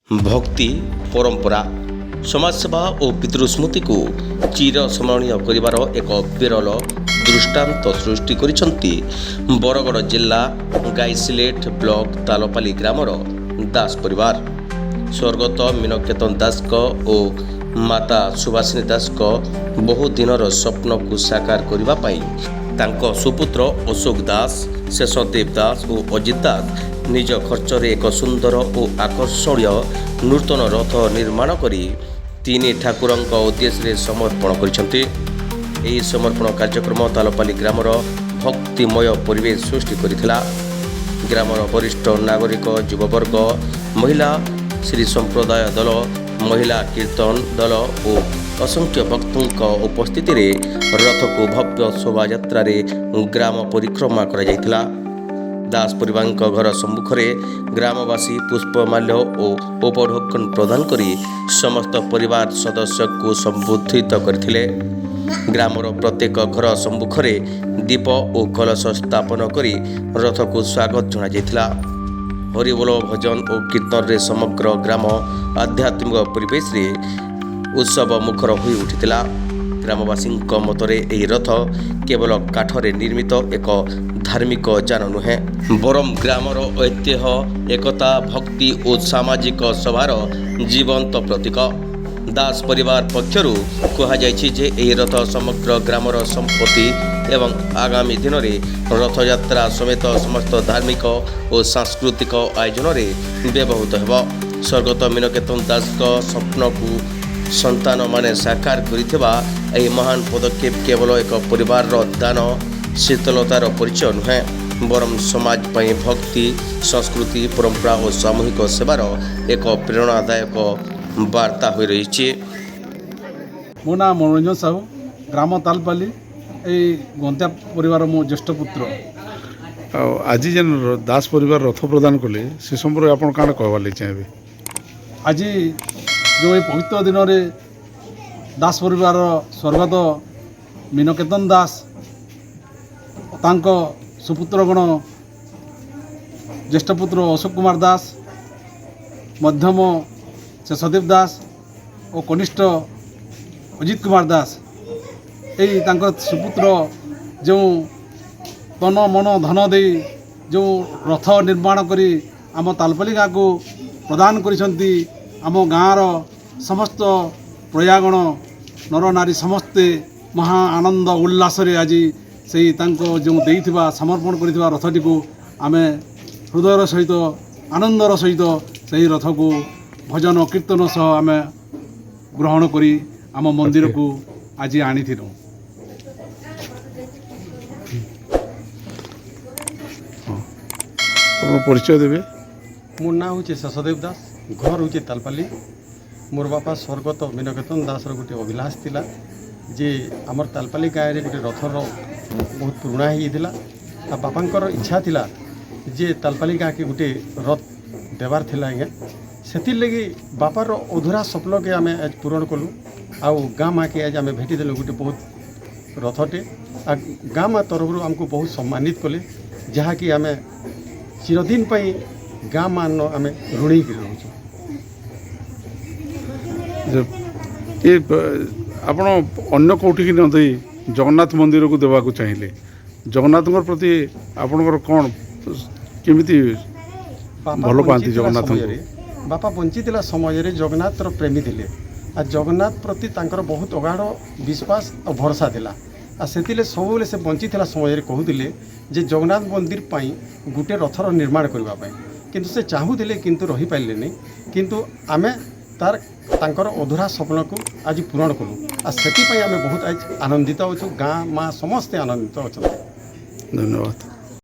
भक्ति परंपरा समाजसेवा और पितृस्मृति को चिर स्मरणीय करिवार एक विरल दृष्टांत सृष्टि करिसंती बरगड़ जिला गाईसिलेट ब्लॉक तालपाली ग्रामर दास परिवार। स्वर्गत मीनकेतन दास और माता सुभाषिनी दास बहु दिनर स्वप्न को साकार करने पाई तांको सुपुत्र अशोक दास शेषदेव दास और अजित दास निज खर्चरे एक सुंदर और आकर्षणीय नूतन रथ निर्माण करी तीन ठाकुरंक उद्देश्य समर्पण करिसंती। एही समर्पण कार्यक्रम तालपाली ग्रामर भक्तिमय परिवेश सृष्टि करिथिला। ग्रामर वरिष्ठ नागरिक युववर्ग महिला श्री संप्रदाय दल महिला कीर्तन दल और असंख्य भक्तों उपस्थिति रे रथ को भव्य शोभा यात्रा रे ग्राम परिक्रमा करा जायतिला। दास परिवार घर सम्मुखरे ग्रामवासी पुष्पमाल्य और उपढौकन प्रदान करी समस्त परिवार सदस्य को संबोधित करथिले। ग्रामर प्रत्येक घर सम्मुखरे दीप और कलश स्थापन करी रथ को स्वागत जणा जायतिला। हरिबोल भजन और कीर्तन रे समग्र ग्राम आध्यात्मिक परिवेश रे उत्सव मुखर होई उठितिला। ग्रामवासी मतरे यही रथ केवल काठरे निर्मित एक धार्मिक जान नुहे बरम ग्रामर ऐतिह्य एकता भक्ति और सामाजिक सभार जीवंत प्रतीक। दास परिवार पक्षर कहुई जे यही रथ समग्र ग्रामर संपत्ति एवं आगामी दिन में रथ यात्रा समेत समस्त धार्मिक और सांस्कृतिक आयोजन में व्यवहृत हो। स्वर्गत मीनकेतन दास स्वप्न को संतान माने साकार करिथिबा एही महान पदक्षेप केवल एक परिवार दान शीतलतार परिचय नुहे बरम समाज पई भक्ति संस्कृति परंपरा और सामूहिक सेवार एक प्रेरणादायक वार्ता हो रही। मो ना मनोरंजन साहू ग्राम तालपाली गंत्या परिवार मो ज्येष्ठ पुत्र। आज जेन दास परिवार रथ प्रदान कले से संपर्क आपन काण कहवाले चाहेबे। आज जो ये पवित्र दिन में दास परिवार स्वर्गत मीनकेतन दास तांको सुपुत्रगण ज्येष्ठ पुत्र अशोक कुमार दास मध्यम शेषदेव दास और कनिष्ठ अजित कुमार दास यही तांको सुपुत्र जो तन मन धन दे जो रथ निर्माण करी आम तालपाली गाँ को प्रदान करिसंती। आम गाँर समस्त प्रजागण नर नारी समस्ते महा आनंद उल्लास आज से जो देइथिबा समर्पण करिथिबा रथटी को आम हृदयर सहित आनंदर सहित से रथ को भजन कीर्तन सह आम ग्रहण करी आम मंदिर को आज आनीथिलु। परिचय देवे। मोर ना हूँ शेषदेव दास घर हूँ तालपाली। मोर बापा स्वर्गत मीनकेतन दास गोटे अभिलाष थिला जे आमर तालपाली गाँव में गोटे रथर बहुत पुराणा होता। बापांकर इच्छा थिला जे तालपाली गाँ के गोटे रथ देवार थिला आज्ञा से लगी बापार अधूरा स्वप्न के आम आज पूरण कलु। आउ गाँ माँ के आज आम भेटिदेलु गोटे बहुत रथटे आ गाँ माँ तरफ आमको बहुत सम्मानित कले जहाँकि आम चिरदिन पाई गाँ मान आम ऋणी रोचु। ये आपण अन्य कौटी नहीं जगन्नाथ मंदिर को देवा चाहिए जगन्नाथ प्रति आपणकर कौन केमिति भल पाती जगन्नाथ बापा बंचीला समय जगन्नाथ प्रेमी थे आ जगन्नाथ प्रति तांकर बहुत अगाढ़ विश्वास और भरोसा थिला आ सेतिले सबले से बंचीला समय कहूले जे जगन्नाथ मंदिर पाई गोटे रथर निर्माण करबा पाई किंतु से चाहूले किंतु रही पाइले नहीं किंतु आमे तार तांकर अधूरा स्वप्न को आज पूरण कलु आ सेति पाई आमे बहुत आज आनंदित होछु। गाँ माँ समस्ते आनंदित अच्छा। धन्यवाद।